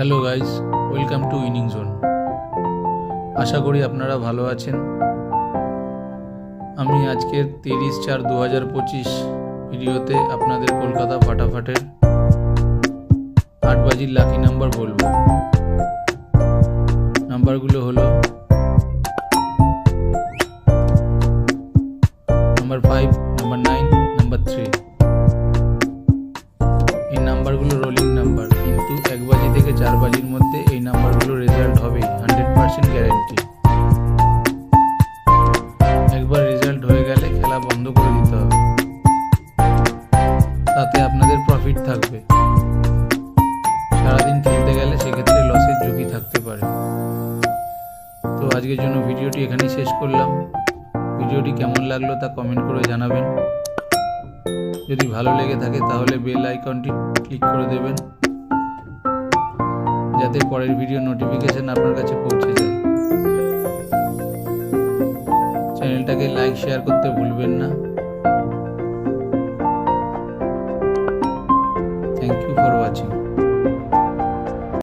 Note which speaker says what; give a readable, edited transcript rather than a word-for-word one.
Speaker 1: Hello guys, welcome to winning zone. আশা করি আপনারা ভালো আছেন। আমি আজকের 30/4/2025 ভিডিওতে আপনাদের কলকাতা ফাটাফাটের 8 বাজির লাকি নাম্বার বলবো। নাম্বারগুলো হলো নাম্বার 5, নাম্বার 9, নাম্বার 3। এই নাম্বারগুলো রোলিং নাম্বার, কিন্তু 1 বাজি থেকে 4 বাজির মধ্যে এই নাম্বারগুলো রেজাল্ট হবে 100% গ্যারেন্টি। একবার রেজাল্ট হয়ে গেলে খেলা বন্ধ করে দিতে হবে, তাতে আপনাদের প্রফিট থাকবে। সারাদিন খেলতে গেলে সেক্ষেত্রে লসের ঝুঁকি থাকতে পারে। তো আজকের জন্য ভিডিওটি এখানেই শেষ করলাম। ভিডিওটি কেমন লাগলো তা কমেন্ট করে জানাবেন। যদি ভালো লেগে থাকে তাহলে বেল আইকনটি ক্লিক করে দেবেন, যাতে পরের ভিডিও নোটিফিকেশন আপনার কাছে পৌঁছে যায়। চ্যানেলটাকে লাইক শেয়ার করতে ভুলবেন না।